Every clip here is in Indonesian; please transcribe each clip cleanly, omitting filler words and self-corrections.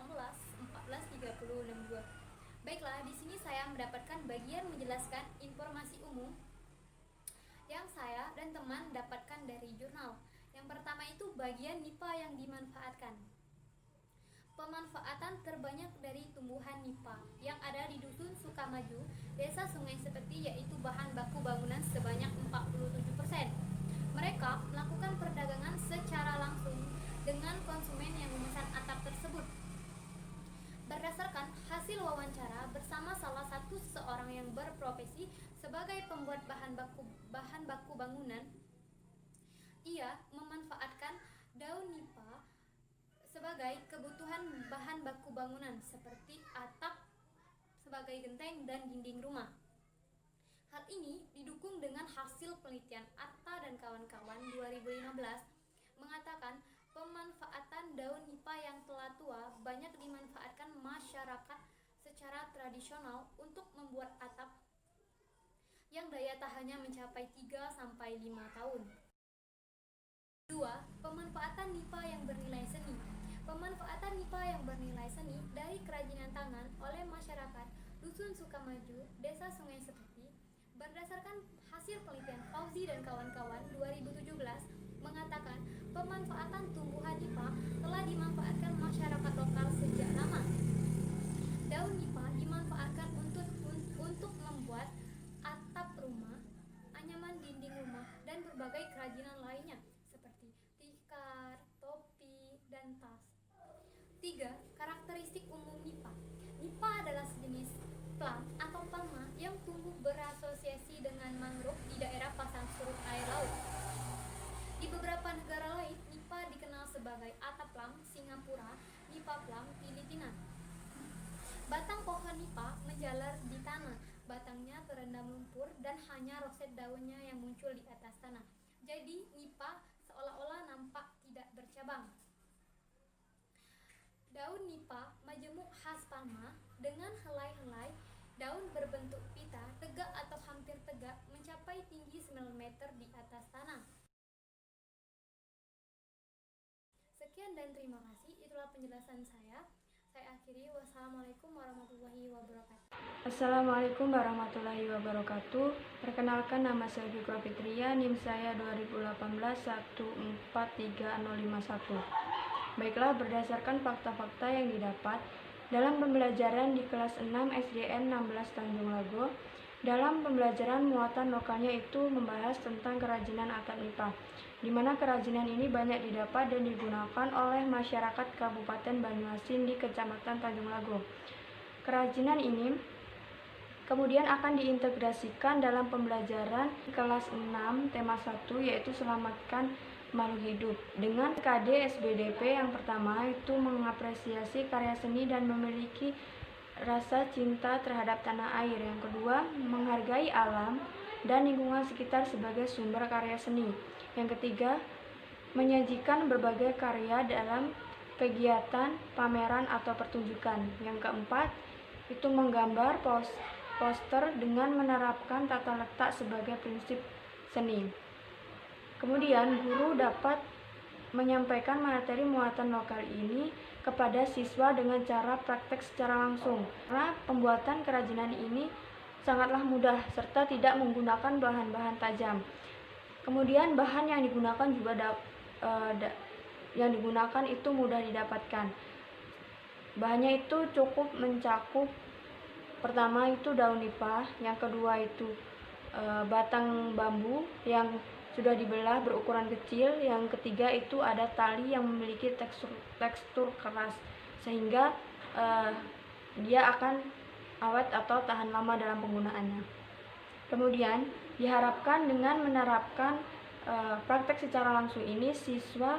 143062. Baiklah, di sini saya mendapatkan bagian menjelaskan informasi umum yang saya dan teman dapatkan dari jurnal. Yang pertama itu bagian NIPA yang dimanfaatkan. Pemanfaatan terbanyak dari tumbuhan NIPA yang ada di Dusun Sukamaju, Desa Sungai Seperti, yaitu bahan baku bangunan sebanyak 47%. Mereka melakukan perdagangan secara langsung dengan konsumen yang memesan atap tersebut. Berdasarkan hasil wawancara bersama salah satu seorang yang berprofesi sebagai pembuat bahan baku bangunan, ia memanfaatkan daun nipah sebagai kebutuhan bahan baku bangunan seperti atap sebagai genteng dan dinding rumah. Hal ini didukung dengan hasil penelitian Atta dan kawan-kawan 2015 mengatakan pemanfaatan daun nipah yang telah tua banyak dimanfaatkan masyarakat secara tradisional untuk membuat atap yang daya tahannya mencapai 3-5 tahun. 2. Pemanfaatan nipah yang bernilai seni. Pemanfaatan nipah yang bernilai seni dari kerajinan tangan oleh masyarakat Dusun Sukamaju, Desa Sungai Seperti, berdasarkan hasil penelitian Fauzi dan kawan-kawan 2017 mengatakan pemanfaatan tumbuhan nipah telah dimanfaatkan masyarakat lokal sejak lama. Daun nipah dimanfaatkan untuk membuat atap rumah, anyaman dinding rumah, dan berbagai kerajinan lainnya seperti tikar, topi, dan tas. 3. Karakteristik umum nipah. Nipah adalah sejenis plant atau palma yang tumbuh berasosiasi dengan mangrove di daerah pasang surut air laut. Di beberapa negara lain, nipah dikenal sebagai atap plum Singapura, nipah plum Filipina. Batang pohon nipah menjalar di tanah, batangnya terendam lumpur dan hanya roset daunnya yang muncul di atas tanah. Jadi nipah seolah-olah nampak tidak bercabang. Daun nipah majemuk khas palma dengan helai-helai daun berbentuk pita, tegak atau hampir tegak, mencapai tinggi 9 meter di atas tanah. Sekian dan terima kasih, itulah penjelasan saya. Saya akhiri, wassalamualaikum warahmatullahi wabarakatuh. Assalamualaikum warahmatullahi wabarakatuh. Perkenalkan, nama saya Fikra Fitria, NIM saya 2018 1433051. Baiklah, berdasarkan fakta-fakta yang didapat dalam pembelajaran di kelas 6 SDN 16 Tanjung Lago, dalam pembelajaran muatan lokalnya itu membahas tentang kerajinan atap nipah, di mana kerajinan ini banyak didapat dan digunakan oleh masyarakat Kabupaten Banyuasin di Kecamatan Tanjung Lago. Kerajinan ini kemudian akan diintegrasikan dalam pembelajaran kelas 6 tema 1, yaitu selamatkan makhluk hidup, dengan KD SBDP. Yang pertama itu mengapresiasi karya seni dan memiliki rasa cinta terhadap tanah air. Yang kedua, menghargai alam dan lingkungan sekitar sebagai sumber karya seni. Yang ketiga, menyajikan berbagai karya dalam kegiatan, pameran atau pertunjukan. Yang keempat, itu menggambar poster dengan menerapkan tata letak sebagai prinsip seni. Kemudian guru dapat menyampaikan materi muatan lokal ini kepada siswa dengan cara praktek secara langsung. Karena pembuatan kerajinan ini sangatlah mudah serta tidak menggunakan bahan-bahan tajam. Kemudian bahan yang digunakan juga itu mudah didapatkan. Bahannya itu cukup mencakup, pertama itu daun nipah, yang kedua itu batang bambu yang sudah dibelah berukuran kecil, yang ketiga itu ada tali yang memiliki tekstur keras sehingga dia akan awet atau tahan lama dalam penggunaannya. Kemudian diharapkan dengan menerapkan praktek secara langsung ini, siswa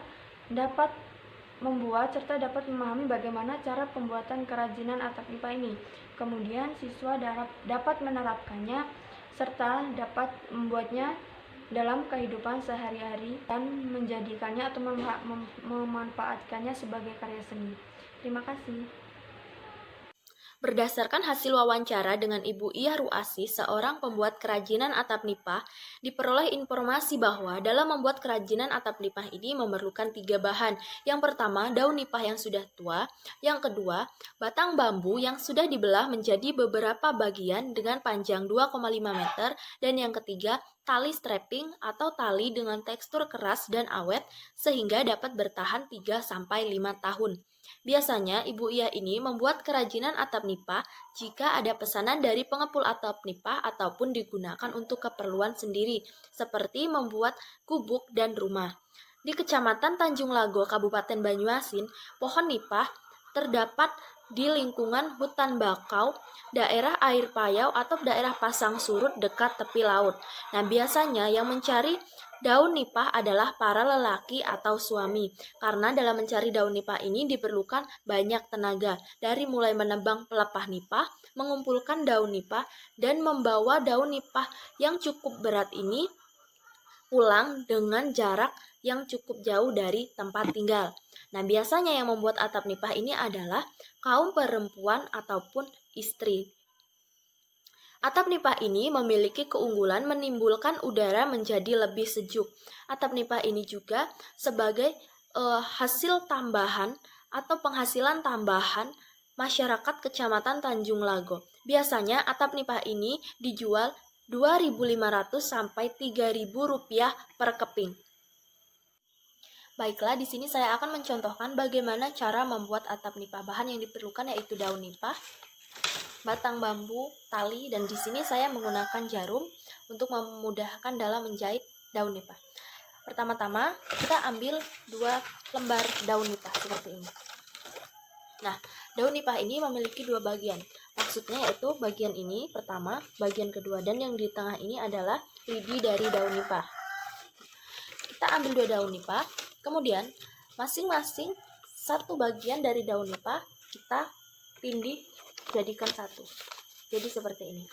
dapat membuat serta dapat memahami bagaimana cara pembuatan kerajinan atap nipah ini. Kemudian siswa dapat menerapkannya serta dapat membuatnya dalam kehidupan sehari-hari dan menjadikannya atau memanfaatkannya sebagai karya seni. Terima kasih. Berdasarkan hasil wawancara dengan Ibu Iyah Ruasi, seorang pembuat kerajinan atap nipah, diperoleh informasi bahwa dalam membuat kerajinan atap nipah ini memerlukan 3 bahan. Yang pertama, daun nipah yang sudah tua. Yang kedua, batang bambu yang sudah dibelah menjadi beberapa bagian dengan panjang 2,5 meter. Dan yang ketiga, tali strapping atau tali dengan tekstur keras dan awet sehingga dapat bertahan 3-5 tahun. Biasanya, Ibu Iyah ini membuat kerajinan atap nipah jika ada pesanan dari pengepul atap nipah ataupun digunakan untuk keperluan sendiri, seperti membuat gubuk dan rumah. Di Kecamatan Tanjung Lago, Kabupaten Banyuasin, pohon nipah terdapat di lingkungan hutan bakau, daerah air payau atau daerah pasang surut dekat tepi laut. Nah, biasanya yang mencari daun nipah adalah para lelaki atau suami, karena dalam mencari daun nipah ini diperlukan banyak tenaga, dari mulai menebang pelepah nipah, mengumpulkan daun nipah, dan membawa daun nipah yang cukup berat ini pulang dengan jarak yang cukup jauh dari tempat tinggal. Nah, biasanya yang membuat atap nipah ini adalah kaum perempuan ataupun istri. Atap nipah ini memiliki keunggulan menimbulkan udara menjadi lebih sejuk. Atap nipah ini juga sebagai hasil tambahan atau penghasilan tambahan masyarakat Kecamatan Tanjung Lago. Biasanya atap nipah ini dijual Rp2.500 sampai Rp3.000 per keping. Baiklah, di sini saya akan mencontohkan bagaimana cara membuat atap nipah. Bahan yang diperlukan yaitu daun nipah, batang bambu, tali, dan di sini saya menggunakan jarum untuk memudahkan dalam menjahit daun nipah. Pertama-tama, kita ambil 2 lembar daun nipah seperti ini. Nah, daun nipah ini memiliki 2 bagian. Maksudnya yaitu bagian ini pertama, bagian kedua, dan yang di tengah ini adalah lidi dari daun nipah. Kita ambil 2 daun nipah, kemudian masing-masing satu bagian dari daun nipah kita tindih jadikan satu. Jadi seperti ini.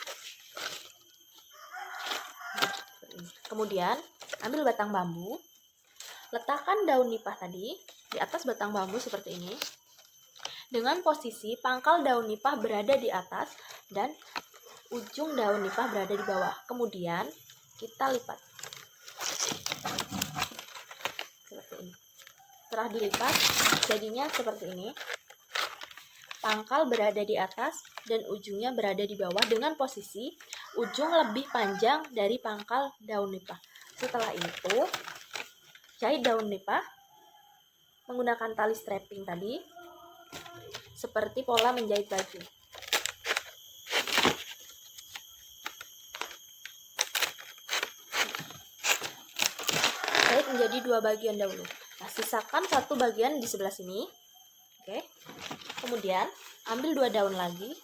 Kemudian ambil batang bambu, letakkan daun nipah tadi di atas batang bambu seperti ini. Dengan posisi pangkal daun nipah berada di atas dan ujung daun nipah berada di bawah. Kemudian kita lipat. Seperti ini. Setelah dilipat, jadinya seperti ini. Pangkal berada di atas dan ujungnya berada di bawah dengan posisi ujung lebih panjang dari pangkal daun nipah. Setelah itu, jahit daun nipah menggunakan tali strapping tadi, seperti pola menjahit baju. Jahit menjadi 2 bagian dahulu. Nah, sisakan 1 bagian di sebelah sini. Oke. Kemudian ambil 2 daun lagi,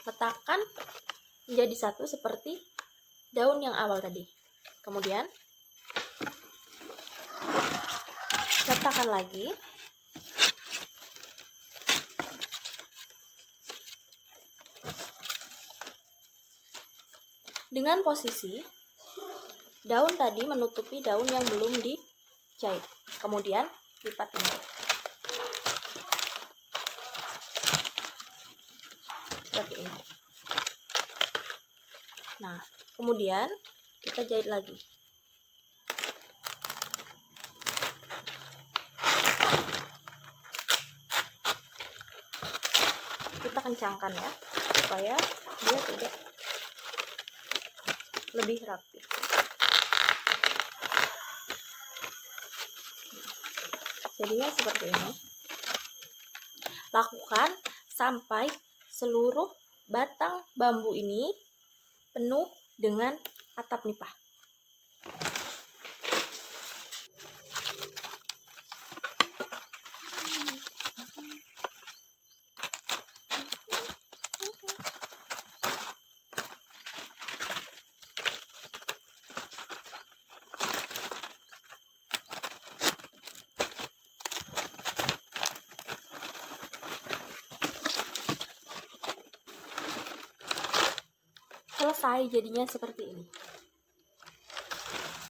letakkan menjadi 1 seperti daun yang awal tadi. Kemudian letakkan lagi. Dengan posisi daun tadi menutupi daun yang belum dijahit. Kemudian lipat ini. Seperti ini. Nah, kemudian kita jahit lagi. Kita kencangkan ya, supaya dia tidak lebih rapi. Jadinya seperti ini. Lakukan sampai seluruh batang bambu ini penuh dengan atap nipah. Selesai, jadinya seperti ini.